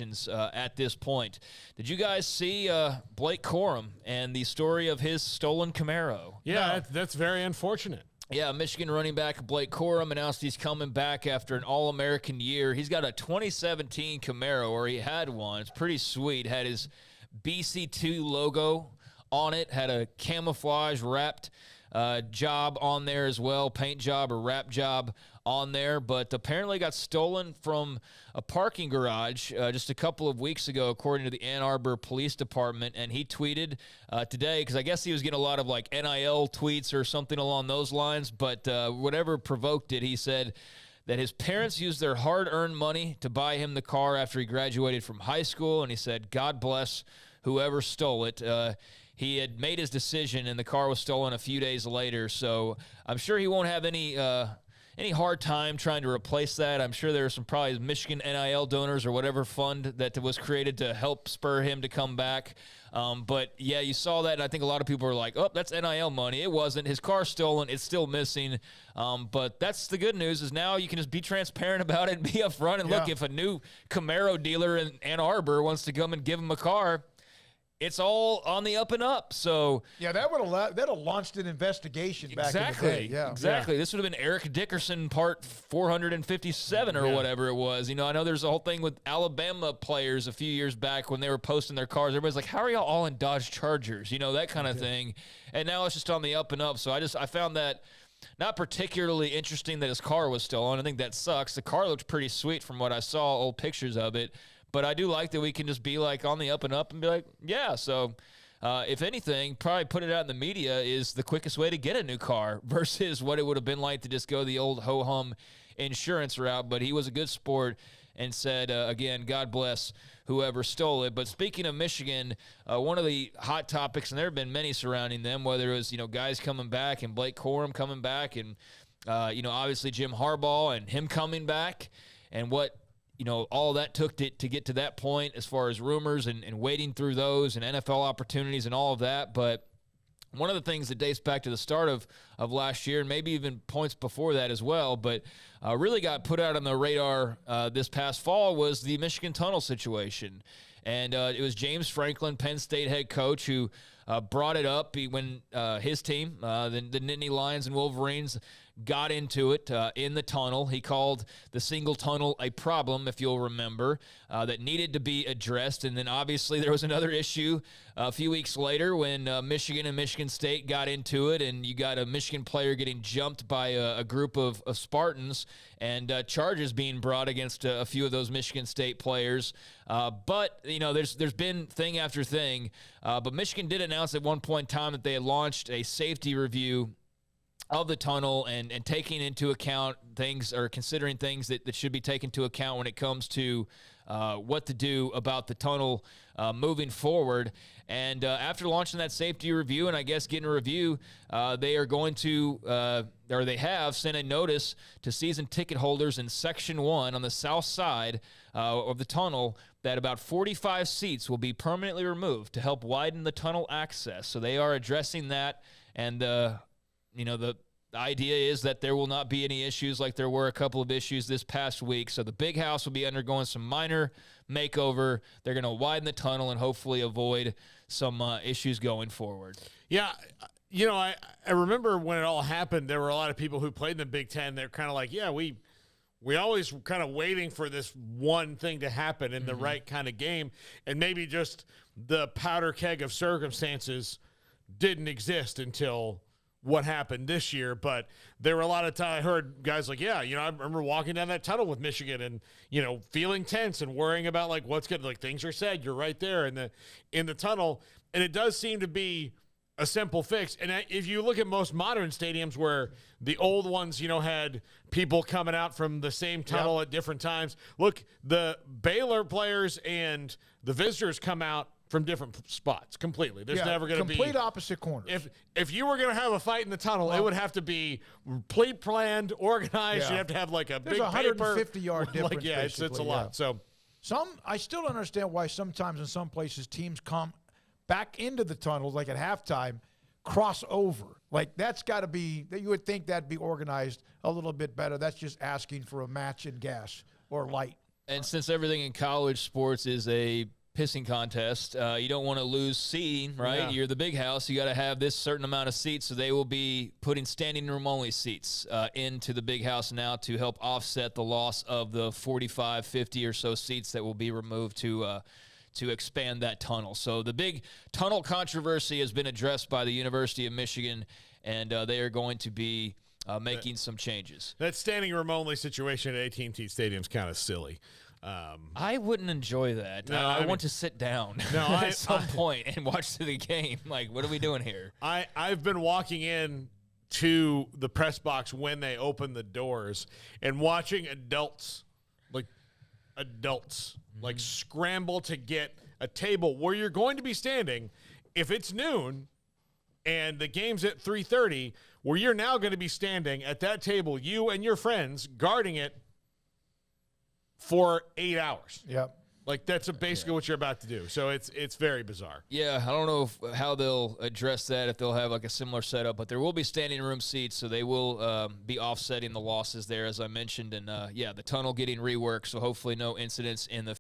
at this point. Did you guys see Blake Corum and the story of his stolen Camaro? Yeah, that's very unfortunate. Yeah, Michigan running back Blake Corum announced he's coming back after an All-American year. He's got a 2017 Camaro, or he had one. It's pretty sweet. Had his BC2 logo on it, had a camouflage wrapped job on there as well, paint job or wrap job on there, but apparently got stolen from a parking garage just a couple of weeks ago, according to the Ann Arbor Police Department. And he tweeted today, because I guess he was getting a lot of like NIL tweets or something along those lines, but whatever provoked it, he said that his parents used their hard-earned money to buy him the car after he graduated from high school, and he said, God bless whoever stole it. He had made his decision, and the car was stolen a few days later, so I'm sure he won't have any hard time trying to replace that. I'm sure there are some probably Michigan NIL donors or whatever fund that was created to help spur him to come back. But, yeah, you saw that, and I think a lot of people were like, oh, that's NIL money. It wasn't. His car's stolen. It's still missing. But that's the good news is now you can just be transparent about it and be upfront. And, look, if a new Camaro dealer in Ann Arbor wants to come and give him a car, it's all on the up and up. So yeah, that'd have launched an investigation back in the day. Yeah, exactly. This would have been Eric Dickerson part 457 or whatever it was. You know, I know there's a whole thing with Alabama players a few years back when they were posting their cars. Everybody's like, "How are y'all all in Dodge Chargers?" You know, that kind of thing. And now it's just on the up and up. So I found that not particularly interesting that his car was stolen. I think that sucks. The car looked pretty sweet from what I saw, old pictures of it. But I do like that we can just be like on the up and up and be like, yeah. So if anything, probably put it out in the media is the quickest way to get a new car versus what it would have been like to just go the old ho-hum insurance route. But he was a good sport and said, again, God bless whoever stole it. But speaking of Michigan, one of the hot topics, and there have been many surrounding them, whether it was, guys coming back and Blake Corum coming back and, obviously Jim Harbaugh and him coming back and what, all that took to get to that point as far as rumors and wading through those and NFL opportunities and all of that. But one of the things that dates back to the start of last year and maybe even points before that as well, but really got put out on the radar this past fall was the Michigan tunnel situation. And it was James Franklin, Penn State head coach, who brought it up when his team, the Nittany Lions and Wolverines, got into it in the tunnel. He called the single tunnel a problem, if you'll remember, that needed to be addressed. And then obviously there was another issue a few weeks later when Michigan and Michigan State got into it, and you got a Michigan player getting jumped by a group of Spartans and charges being brought against a few of those Michigan State players. But, there's been thing after thing. But Michigan did announce at one point in time that they had launched a safety review of the tunnel and taking into account things or considering things that should be taken into account when it comes to what to do about the tunnel moving forward. And after launching that safety review and I guess getting a review, they are going to, or they have sent a notice to season ticket holders in Section 1 on the south side of the tunnel that about 45 seats will be permanently removed to help widen the tunnel access. So they are addressing that, and the idea is that there will not be any issues like there were a couple of issues this past week. So the big house will be undergoing some minor makeover. They're going to widen the tunnel and hopefully avoid some issues going forward. Yeah, I remember when it all happened, there were a lot of people who played in the Big Ten. They're kind of like, yeah, we always kind of waiting for this one thing to happen in the right kind of game. And maybe just the powder keg of circumstances didn't exist until what happened this year. But there were a lot of times I heard guys like, I remember walking down that tunnel with Michigan and, feeling tense and worrying about like what's good. Like things are said, you're right there in the tunnel. And it does seem to be a simple fix. And if you look at most modern stadiums where the old ones, had people coming out from the same tunnel at different times. Look, the Baylor players and the visitors come out from different spots completely. There's never going to be complete opposite corners. If you were going to have a fight in the tunnel, it would have to be planned, organized. Yeah. You'd have to have like a There's big 150-yard difference. It's a lot. So I still don't understand why sometimes in some places teams come back into the tunnels like at halftime, cross over. Like that's got to be. You would think that'd be organized a little bit better. That's just asking for a match in gas or light. And since everything in college sports is a pissing contest, you don't want to lose seating, right? Yeah. You're the big house. You got to have this certain amount of seats, so they will be putting standing room only seats into the big house now to help offset the loss of the 45, 50 or so seats that will be removed to expand that tunnel. So the big tunnel controversy has been addressed by the University of Michigan, and they are going to be making some changes. That standing room only situation at AT&T Stadium is kind of silly. I wouldn't enjoy that. No, I mean- want to sit down No, at some point and watch the game. Like, what are we doing here? I've been walking in to the press box when they open the doors and watching adults like scramble to get a table where you're going to be standing if it's noon and the game's at 3:30, where you're now going to be standing at that table, you and your friends guarding it for 8 hours. Yep. Like, that's basically what you're about to do. So it's very bizarre. Yeah, I don't know how they'll address that, if they'll have like a similar setup, but there will be standing room seats, so they will be offsetting the losses there, as I mentioned. And, the tunnel getting reworked, so hopefully no incidents in the